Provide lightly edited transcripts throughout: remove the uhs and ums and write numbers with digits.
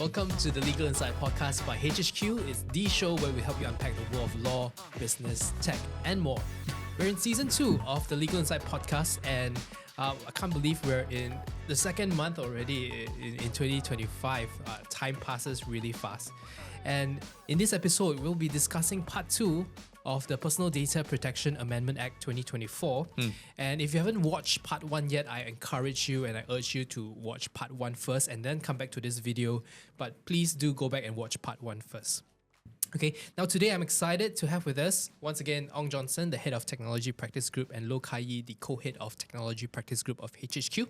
Welcome to the Legal Insight podcast by HHQ. It's the show where we help you unpack the world of law, business, tech, and more. We're in season 2 of the Legal Insight podcast, and I can't believe we're in the second month already in 2025. Time passes really fast. And in this episode, we'll be discussing part 2 of the Personal Data Protection Amendment Act 2024. And if you haven't watched part 1 yet, I encourage you and I urge you to watch part 1 first and then come back to this video. But please do go back and watch part 1 first. Okay, now today I'm excited to have with us, once again, Ong Johnson, the Head of Technology Practice Group, and Lo Khai Yi, the Co-Head of Technology Practice Group of HHQ.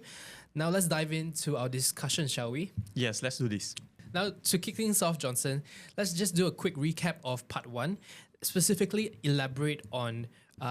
Now let's dive into our discussion, shall we? Yes, let's do this. Now, to kick things off, Johnson, let's just do a quick recap of part 1, specifically elaborate on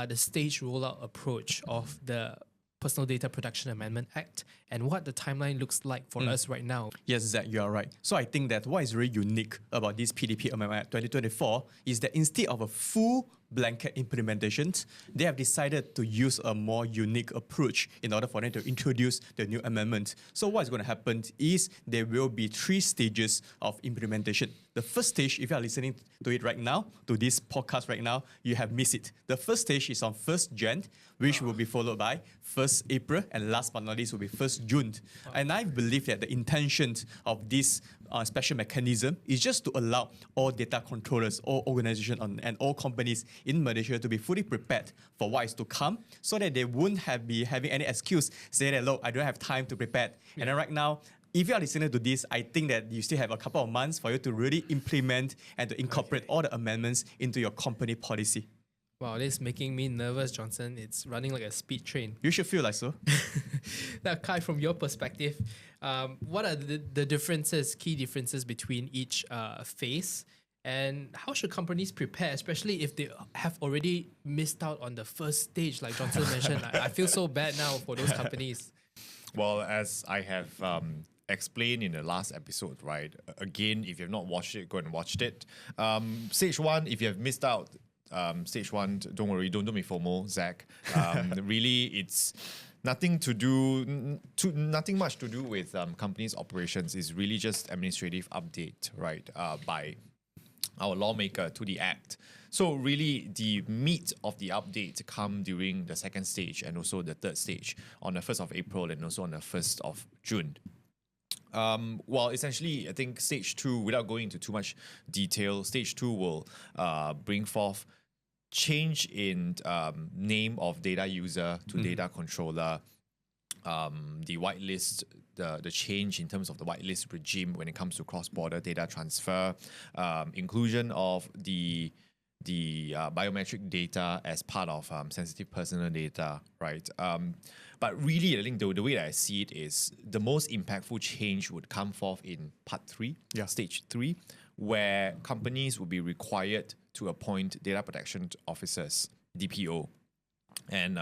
the staged rollout approach of the Personal Data Protection Amendment Act and what the timeline looks like for us right now. Yes, Zach, you are right. So I think that what is really unique about this PDP Amendment Act 2024 is that instead of a full blanket implementation, they have decided to use a more unique approach in order for them to introduce the new amendment. So what is going to happen is there will be 3 stages of implementation. The first stage, if you are listening to it right now, to this podcast right now, you have missed it. The first stage is on 1st Jan, which will be followed by 1st April, and last but not least will be 1st June. And I believe that the intention of this special mechanism is just to allow all data controllers, all organizations and all companies in Malaysia to be fully prepared for what is to come, so that they won't be having any excuse saying that, look, I don't have time to prepare. And then right now, if you are listening to this, I think that you still have a couple of months for you to really implement and to incorporate all the amendments into your company policy. Wow, this is making me nervous, Johnson. It's running like a speed train. You should feel like so. Now, Kai, from your perspective, what are the differences, key differences between each phase? And how should companies prepare, especially if they have already missed out on the first stage, like Johnson mentioned? I feel so bad now for those companies. Well, as I have explained in the last episode, right? Again, if you have not watched it, go and watch it. Stage 1, if you have missed out, stage 1, don't worry, don't do me FOMO, Zach. Really, it's nothing much to do with companies' operations. It's really just administrative update, right? By our lawmaker to the act. So really, the meat of the update come during the second stage and also the third stage on the 1st of April and also on the 1st of June. Well, essentially, I think stage 2, without going into too much detail, stage 2 will bring forth change in name of data user to data controller, the whitelist, the change in terms of the whitelist regime when it comes to cross-border data transfer, inclusion of the biometric data as part of sensitive personal data, right? But really, I think the way that I see it is the most impactful change would come forth in part 3, stage 3, where companies will be required to appoint data protection officers, DPO. And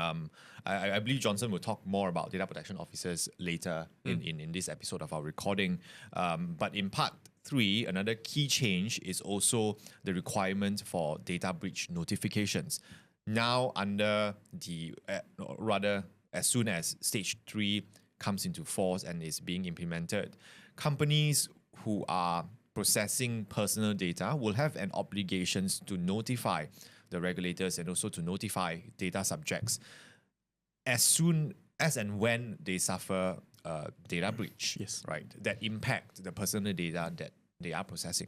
I believe Johnson will talk more about data protection officers later in this episode of our recording. But in part 3, another key change is also the requirement for data breach notifications. Now, under the, rather, as soon as stage 3 comes into force and is being implemented, companies who are processing personal data will have an obligation to notify the regulators and also to notify data subjects as soon as and when they suffer data breach, right, that impact the personal data that they are processing.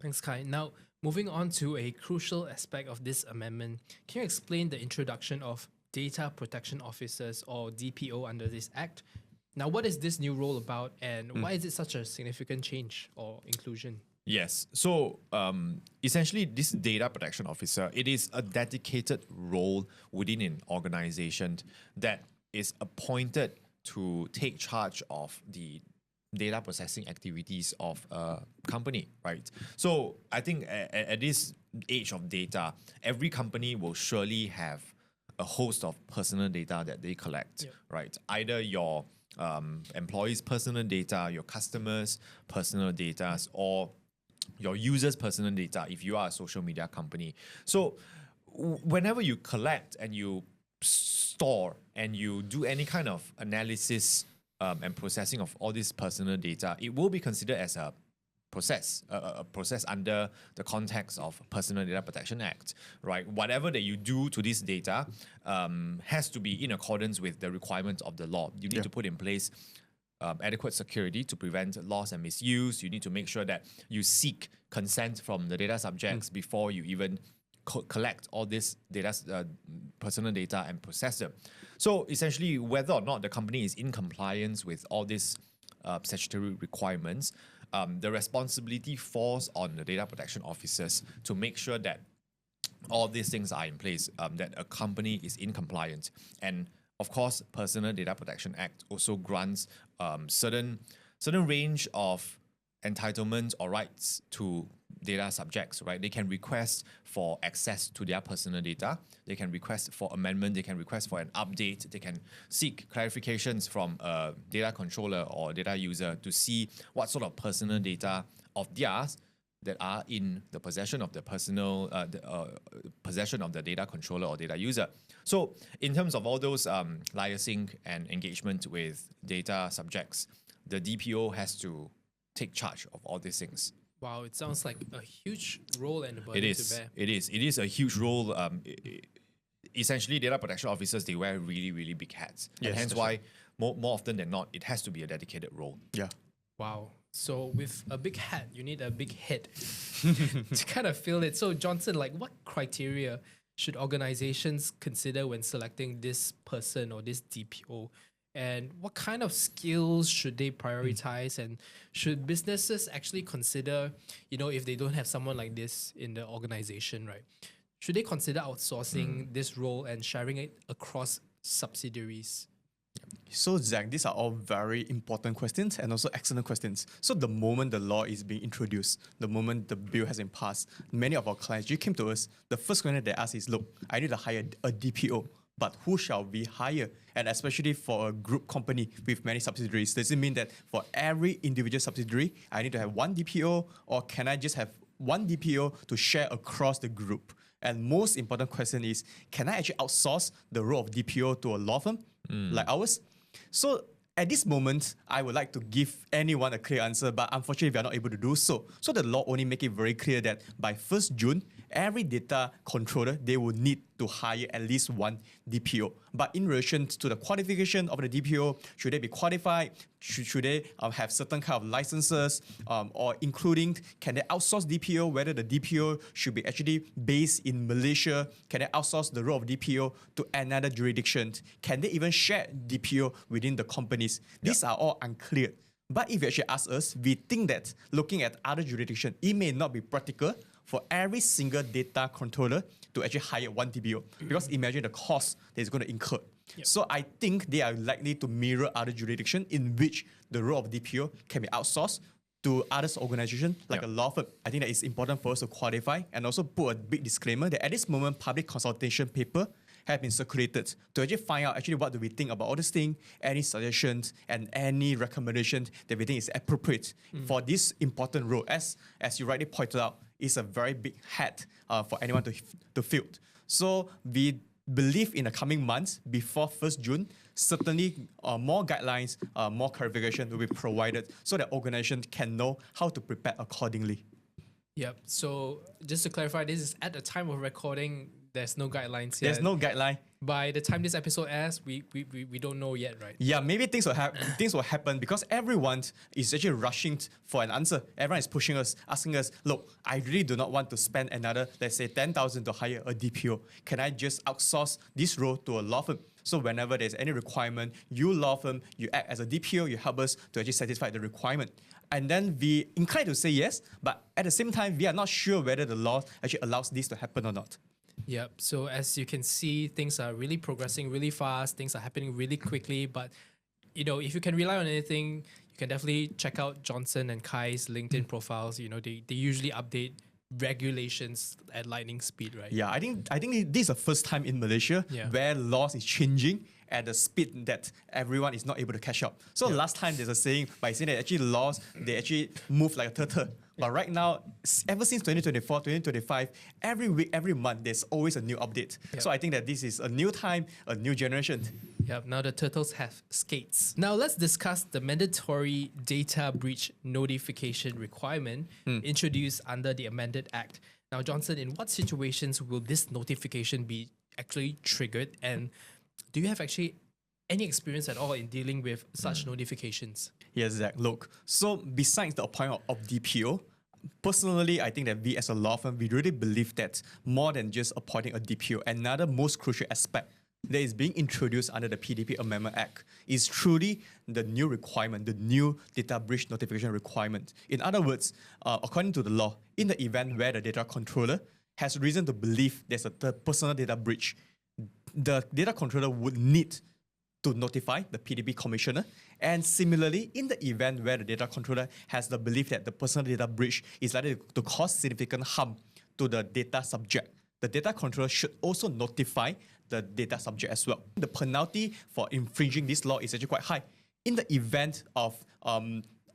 Thanks, Kai. Now, moving on to a crucial aspect of this amendment, can you explain the introduction of data protection officers, or DPO, under this act? Now, what is this new role about, and why is it such a significant change or inclusion? Yes. So essentially, this data protection officer, it is a dedicated role within an organization that is appointed to take charge of the data processing activities of a company, right? So I think at this age of data, every company will surely have a host of personal data that they collect, right? Either your employees' personal data, your customers' personal data, or your users' personal data if you are a social media company. So whenever you collect and you store and you do any kind of analysis and processing of all this personal data, it will be considered as a process under the context of Personal Data Protection Act, right? Whatever that you do to this data has to be in accordance with the requirements of the law. You need to put in place adequate security to prevent loss and misuse. You need to make sure that you seek consent from the data subjects before you even collect all this data, personal data, and process them. So essentially, whether or not the company is in compliance with all these statutory requirements, the responsibility falls on the data protection officers to make sure that all these things are in place, that a company is in compliance. And of course, Personal Data Protection Act also grants certain range of entitlements or rights to data subjects, right? They can request for access to their personal data. They can request for amendment. They can request for an update. They can seek clarifications from a data controller or data user to see what sort of personal data of theirs that are in the possession of the possession of the data controller or data user. So in terms of all those liaising and engagement with data subjects, the DPO has to take charge of all these things. Wow, it sounds like a huge role and a burden to bear. It is a huge role. Essentially, data protection officers, they wear really, really big hats. Yes, and hence why, more often than not, it has to be a dedicated role. Yeah. Wow. So with a big hat, you need a big head to kind of fill it. So Johnson, like what criteria should organizations consider when selecting this person or this DPO? And what kind of skills should they prioritize? And should businesses actually consider, if they don't have someone like this in the organization, right? Should they consider outsourcing this role and sharing it across subsidiaries? So Zach, these are all very important questions and also excellent questions. So the moment the law is being introduced, the moment the bill has been passed, many of our clients came to us. The first question they ask is, look, I need to hire a DPO, but who shall we hire? And especially for a group company with many subsidiaries, does it mean that for every individual subsidiary, I need to have one DPO, or can I just have one DPO to share across the group? And most important question is, can I actually outsource the role of DPO to a law firm like ours? So at this moment, I would like to give anyone a clear answer, but unfortunately, we are not able to do so. So the law only make it very clear that by 1st June, every data controller, they will need to hire at least one DPO. But in relation to the qualification of the DPO, should they be qualified? Should they have certain kind of licenses? Or including, can they outsource DPO? Whether the DPO should be actually based in Malaysia? Can they outsource the role of DPO to another jurisdiction? Can they even share DPO within the companies? These are all unclear. But if you actually ask us, we think that looking at other jurisdictions, it may not be practical for every single data controller to actually hire one DPO. Because imagine the cost that is going to incur. So I think they are likely to mirror other jurisdictions in which the role of DPO can be outsourced to other organizations like a law firm. I think that it's important for us to qualify and also put a big disclaimer that at this moment, public consultation paper have been circulated to actually find out actually what do we think about all this thing, any suggestions and any recommendations that we think is appropriate for this important role. As you rightly pointed out, it's a very big hat for anyone to fill. So we believe in the coming months, before 1st June, certainly more guidelines, more clarification will be provided so that organizations can know how to prepare accordingly. Yep. So just to clarify, this is at the time of recording. There's no guidelines yet. There's no guideline. By the time this episode airs, we don't know yet, right? Yeah, maybe things will happen because everyone is actually rushing for an answer. Everyone is pushing us, asking us, look, I really do not want to spend another, let's say, 10,000 to hire a DPO. Can I just outsource this role to a law firm? So whenever there's any requirement, you law firm, you act as a DPO, you help us to actually satisfy the requirement. And then we incline to say yes, but at the same time, we are not sure whether the law actually allows this to happen or not. Yep. So as you can see, things are really progressing really fast. Things are happening really quickly. But, if you can rely on anything, you can definitely check out Johnson and Kai's LinkedIn profiles. They usually update regulations at lightning speed, right? Yeah, I think this is the first time in Malaysia where laws is changing at the speed that everyone is not able to catch up. So last time there's a saying by saying that actually laws, they actually move like a turtle. But right now, ever since 2024, 2025, every week, every month, there's always a new update. So I think that this is a new time, a new generation. Yep, now the turtles have skates. Now let's discuss the mandatory data breach notification requirement introduced under the amended Act. Now, Johnson, in what situations will this notification be actually triggered? And do you have actually any experience at all in dealing with such notifications? Yes, Zach. Look, so besides the appointment of DPO, personally, I think that we as a law firm, we really believe that more than just appointing a DPO, another most crucial aspect that is being introduced under the PDP Amendment Act is truly the new requirement, the new data breach notification requirement. In other words, according to the law, in the event where the data controller has reason to believe there's a personal data breach, the data controller would need to notify the PDP commissioner. And similarly, in the event where the data controller has the belief that the personal data breach is likely to cause significant harm to the data subject, the data controller should also notify the data subject as well. The penalty for infringing this law is actually quite high. In the event of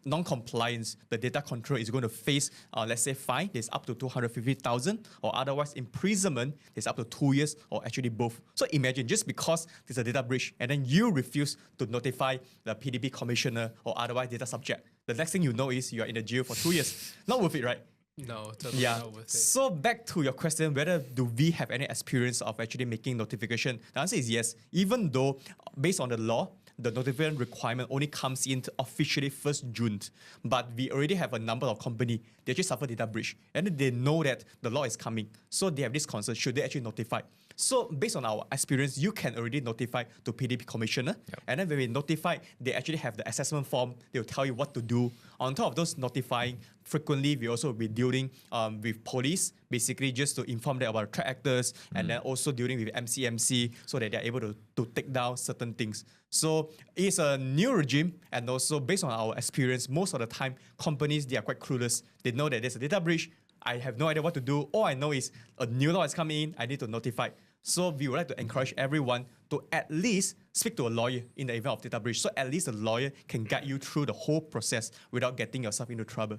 non-compliance, the data controller is going to face, let's say, fine, there's up to 250,000, or otherwise imprisonment, there's up to 2 years, or actually both. So imagine just because there's a data breach and then you refuse to notify the PDP commissioner or otherwise data subject, the next thing you know is you are in the jail for 2 years. Not worth it, right? No, totally not worth it. So back to your question, whether do we have any experience of actually making notification? The answer is yes. Even though based on the law, the notification requirement only comes in officially 1st June. But we already have a number of companies, they actually suffer data breach. And they know that the law is coming. So they have this concern, should they actually notify? So based on our experience, you can already notify to PDP commissioner. And then when we notify, they actually have the assessment form. They will tell you what to do. On top of those notifying, frequently we also will be dealing with police, basically just to inform them about threat actors, and then also dealing with MCMC so that they're able to take down certain things. So it's a new regime, and also based on our experience, most of the time companies, they are quite clueless. They know that there's a data breach. I have no idea what to do. All I know is a new law is coming in. I need to notify. So we would like to encourage everyone to at least speak to a lawyer in the event of data breach. So at least a lawyer can guide you through the whole process without getting yourself into trouble.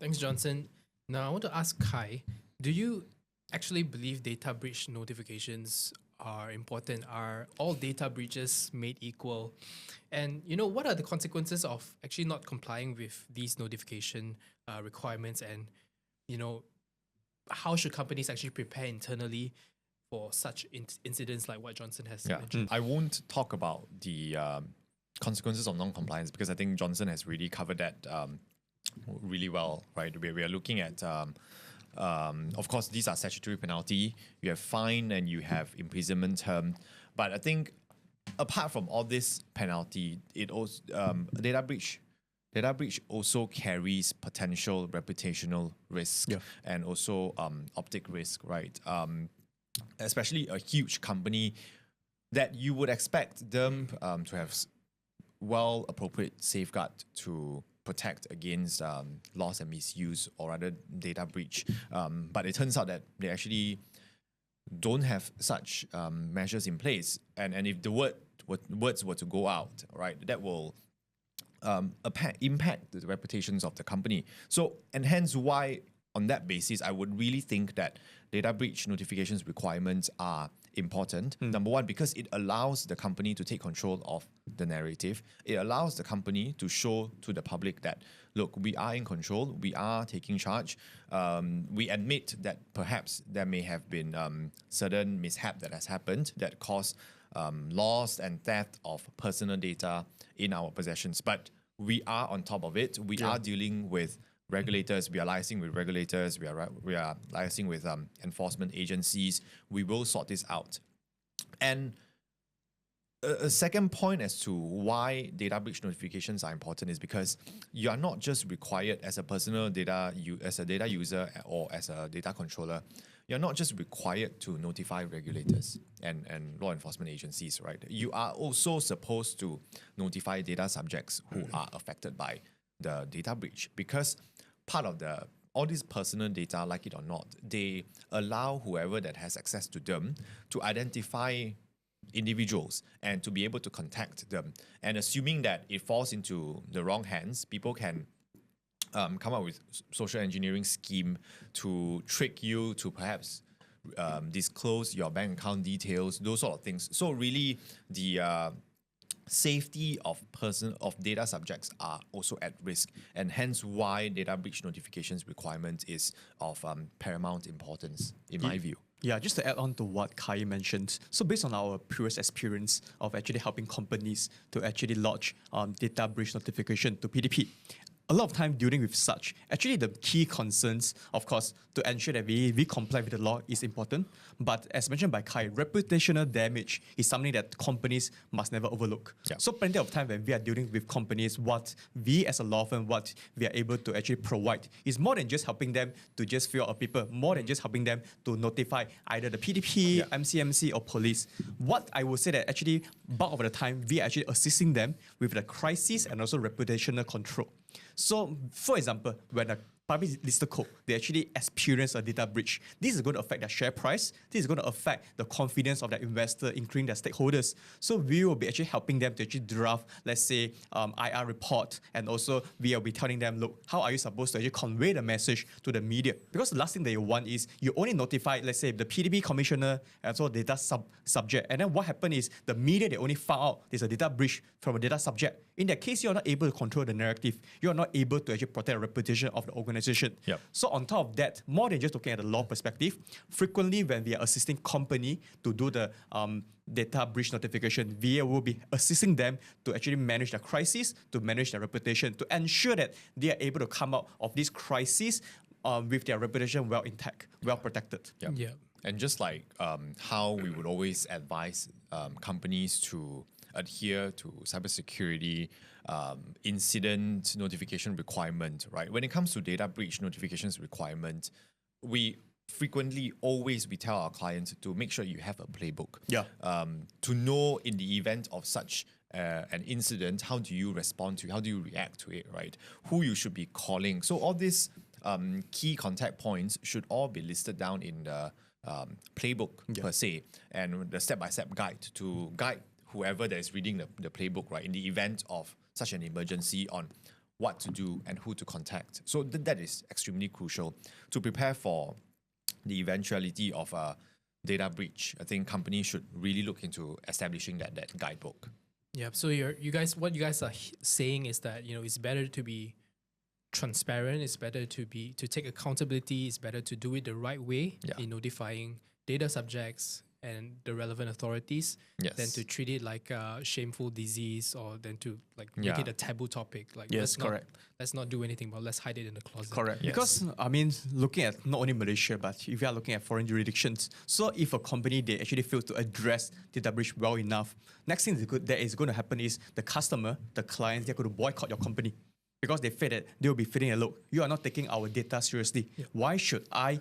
Thanks, Johnson. Now, I want to ask Khai, do you actually believe data breach notifications are important? Are all data breaches made equal? And, what are the consequences of actually not complying with these notification requirements? And, how should companies actually prepare internally for such incidents like what Johnson has mentioned? I won't talk about the consequences of non-compliance because I think Johnson has really covered that really well, right? We are looking at, of course, these are statutory penalty. You have fine and you have imprisonment term. But I think apart from all this penalty, it also data breach also carries potential reputational risk and also optic risk, right? Especially a huge company that you would expect them to have appropriate safeguard to protect against loss and misuse or rather data breach. But it turns out that they actually don't have such measures in place. And if the words were to go out, right, that will impact the reputations of the company. So, and hence why on that basis, I would really think that data breach notifications requirements are important. Number one, because it allows the company to take control of the narrative. It allows the company to show to the public that, look, we are in control, we are taking charge. We admit that perhaps there may have been certain mishap that has happened that caused loss and theft of personal data in our possessions. But we are on top of it. We are dealing with regulators, we are liaising with regulators, we are liaising with enforcement agencies. We will sort this out. And a second point as to why data breach notifications are important is because you are not just required as a personal data, as a data user or as a data controller, you're not just required to notify regulators and law enforcement agencies, right? You are also supposed to notify data subjects who are affected by the data breach, because part of all these personal data, like it or not, they allow whoever that has access to them to identify individuals and to be able to contact them. And assuming that it falls into the wrong hands, people can come up with social engineering scheme to trick you to perhaps disclose your bank account details, those sort of things. So really, the safety of data subjects are also at risk, and hence why data breach notifications requirement is of paramount importance in my view. Yeah, just to add on to what Khai Yi mentioned. So based on our previous experience of actually helping companies to actually lodge data breach notification to PDP, a lot of time dealing with such, actually the key concerns, of course, to ensure that we comply with the law is important. But as mentioned by Khai, reputational damage is something that companies must never overlook. Yeah. So plenty of time when we are dealing with companies, what we as a law firm, what we are able to actually provide is more than just helping them to just fill out a paper, more than just helping them to notify either the PDP, MCMC or police. What I would say that actually bulk of the time, we are actually assisting them with the crisis and also reputational control. So, for example, when a public listed co, they actually experience a data breach, this is going to affect their share price. This is going to affect the confidence of their investor, including their stakeholders. So we will be actually helping them to actually draft, let's say, IR report, and also we will be telling them, look, how are you supposed to actually convey the message to the media? Because the last thing that you want is you only notify, let's say, the PDP commissioner and so data subject, and then what happened is the media, they only found out there's a data breach from a data subject. In that case, you're not able to control the narrative. You're not able to actually protect the reputation of the organization. Yep. So on top of that, more than just looking at the law perspective, frequently when we are assisting company to do the data breach notification, we will be assisting them to actually manage the crisis, to manage their reputation, to ensure that they are able to come out of this crisis with their reputation well intact, well protected. Yep. Yeah. And just like how we would always advise companies to adhere to cybersecurity incident notification requirement, right? When it comes to data breach notifications requirement, we frequently always we tell our clients to make sure you have a playbook. Yeah. To know in the event of such an incident, how do you respond to it? How do you react to it, right? Who you should be calling. So all these key contact points should all be listed down in the playbook per se, and the step-by-step guide to guide whoever that is reading the playbook, right, in the event of such an emergency on what to do and who to contact. So that is extremely crucial to prepare for the eventuality of a data breach. I think companies should really look into establishing that guidebook. Yeah. So what you guys are saying is that it's better to be transparent. It's better to take accountability. It's better to do it the right way in notifying data subjects and the relevant authorities than to treat it like a shameful disease, or then to make it a taboo topic. Let's not do anything, but let's hide it in the closet. Correct. Yes. Because, I mean, looking at not only Malaysia, but if you are looking at foreign jurisdictions, so if a company, they actually fail to address data breach well enough, next thing that is going to happen is the customer, the clients, they're going to boycott your company. Because they feel that they'll be feeling, look, you are not taking our data seriously. Yeah. Why should I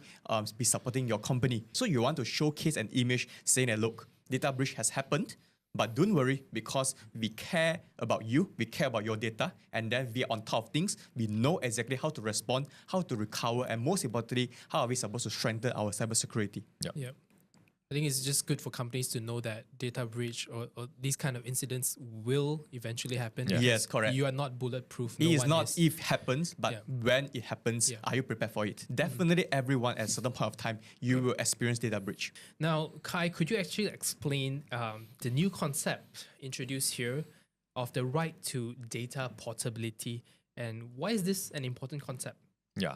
be supporting your company? So you want to showcase an image saying that, look, data breach has happened, but don't worry, because we care about you, we care about your data, and then we are on top of things. We know exactly how to respond, how to recover, and most importantly, how are we supposed to strengthen our cybersecurity. Yeah. I think it's just good for companies to know that data breach or these kind of incidents will eventually happen. Yeah. Yes, correct. You are not bulletproof. It is not if happens, but when it happens, are you prepared for it? Definitely everyone at a certain point of time, you will experience data breach. Now, Khai, could you actually explain the new concept introduced here of the right to data portability, and why is this an important concept? Yeah.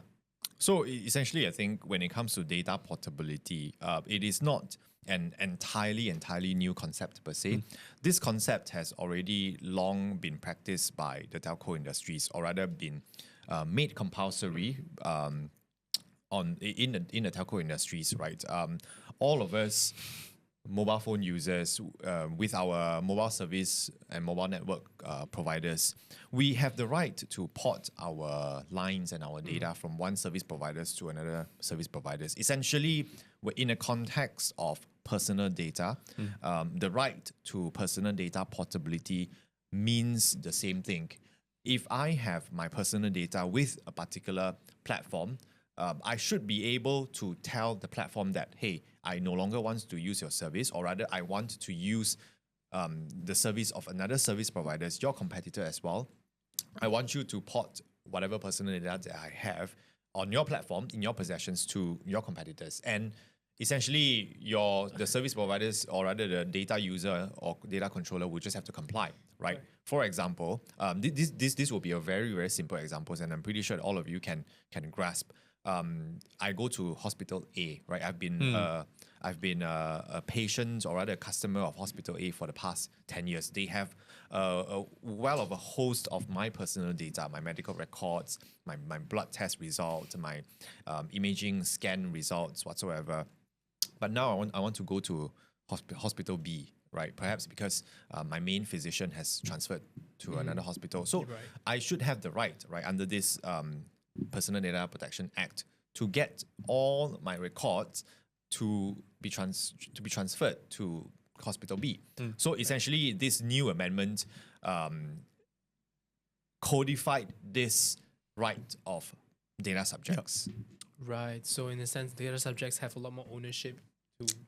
So essentially, I think when it comes to data portability, it is not an entirely new concept per se. This concept has already long been practiced by the telco industries, or rather been made compulsory in the telco industries, right? All of us mobile phone users with our mobile service and mobile network providers, we have the right to port our lines and our data from one service providers to another service providers. Essentially, we're in a context of personal data. The right to personal data portability means the same thing. If I have my personal data with a particular platform, I should be able to tell the platform that, hey, I no longer want to use your service, or rather I want to use the service of another service providers, your competitor as well. I want you to port whatever personal data that I have on your platform, in your possessions, to your competitors. And essentially, the service providers, or rather the data user or data controller, will just have to comply, right? For example, this will be a very, very simple example, and I'm pretty sure all of you can grasp. I go to hospital A, right? I've been a patient, or rather a customer of hospital A for the past 10 years. They have a host of my personal data, my medical records, my blood test results, my imaging scan results, whatsoever. But now I want to go to hospital B, right? Perhaps because my main physician has transferred to another hospital. So I should have the right, under this Personal Data Protection Act, to get all my records to be transferred to hospital B. So essentially, this new amendment codified this right of data subjects. Right. So in a sense, data subjects have a lot more ownership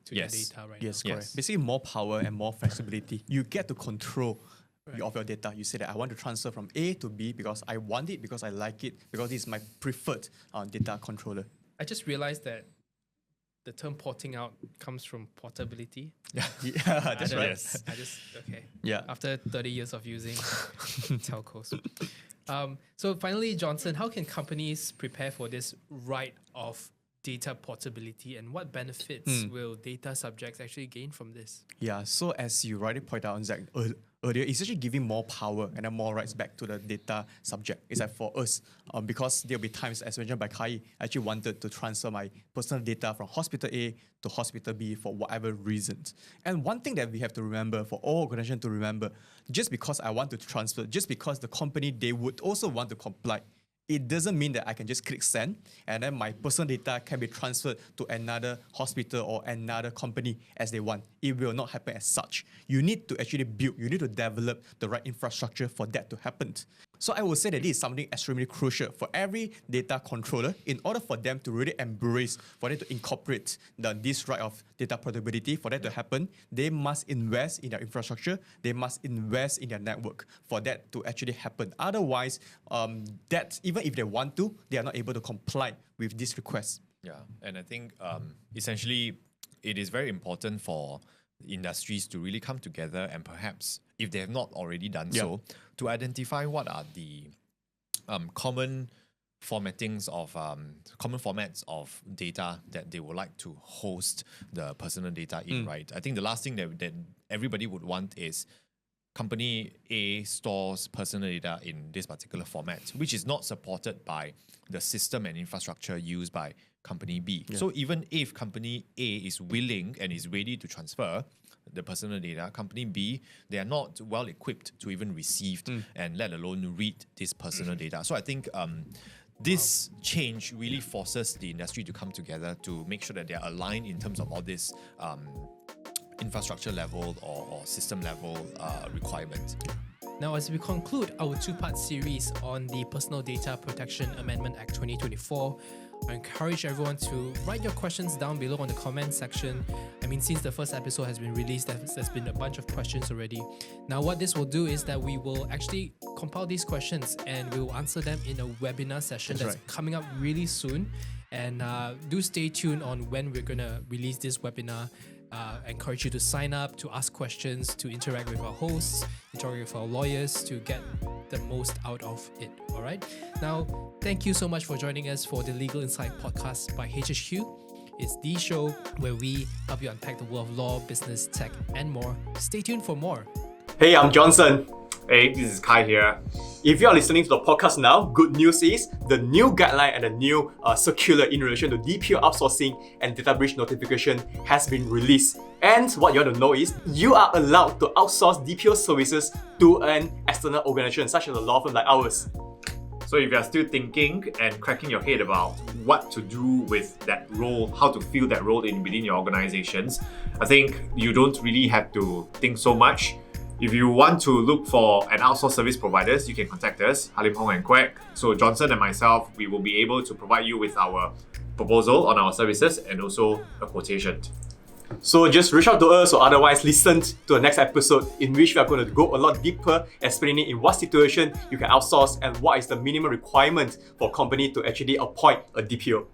to their data right Yes, now. correct. Basically, more power and more flexibility. You get to control of your data. You say that I want to transfer from A to B because I want it, because I like it, because this is my preferred data controller. I just realized that the term porting out comes from portability. Yeah, that's right. Yes. Okay. Yeah. After 30 years of using telcos. So finally, Johnson, how can companies prepare for this right of data portability, and what benefits will data subjects actually gain from this? Yeah, so as you rightly pointed out, Zach, earlier, it's actually giving more power and more rights back to the data subject. It's like for us, because there'll be times, as mentioned by Khai, I actually wanted to transfer my personal data from hospital A to hospital B for whatever reasons. And one thing that we have to remember, for all organizations to remember, just because I want to transfer, just because the company, they would also want to comply, it doesn't mean that I can just click send and then my personal data can be transferred to another hospital or another company as they want. It will not happen as such. You need to actually you need to develop the right infrastructure for that to happen. So I would say that this is something extremely crucial for every data controller in order for them to really embrace, for them to incorporate this right of data portability. For that to happen, they must invest in their infrastructure, they must invest in their network for that to actually happen. Otherwise, that even if they want to, they are not able to comply with this request. Yeah, and I think essentially it is very important for industries to really come together and perhaps, if they have not already done so, to identify what are the common formats of data that they would like to host the personal data in, right? I think the last thing that everybody would want is company A stores personal data in this particular format, which is not supported by the system and infrastructure used by company B. So even if company A is willing and is ready to transfer the personal data, company B, they are not well equipped to even receive and let alone read this personal data. So I think this change really forces the industry to come together to make sure that they are aligned in terms of all this infrastructure level or system level requirements. Now, as we conclude our two-part series on the Personal Data Protection Amendment Act 2024, I encourage everyone to write your questions down below on the comment section. I mean, since the first episode has been released, there's been a bunch of questions already. Now, what this will do is that we will actually compile these questions and we will answer them in a webinar session that's coming up really soon. And do stay tuned on when we're going to release this webinar. I encourage you to sign up, to ask questions, to interact with our hosts, interact with our lawyers to get the most out of it. All right. Now, thank you so much for joining us for the Legal Insight podcast by HHQ. It's the show where we help you unpack the world of law, business, tech, and more. Stay tuned for more. Hey, I'm Johnson. Hey, this is Khai here. If you are listening to the podcast now, good news is the new guideline and the new circular in relation to DPO outsourcing and data breach notification has been released. And what you want to know is you are allowed to outsource DPO services to an external organization such as a law firm like ours. So if you're still thinking and cracking your head about what to do with that role, how to fill that role within your organizations, I think you don't really have to think so much. If you want to look for an outsourced service providers, you can contact us, Halim Hong and Kwek. So Johnson and myself, we will be able to provide you with our proposal on our services and also a quotation. So just reach out to us or otherwise listen to the next episode in which we are going to go a lot deeper, explaining in what situation you can outsource and what is the minimum requirement for a company to actually appoint a DPO.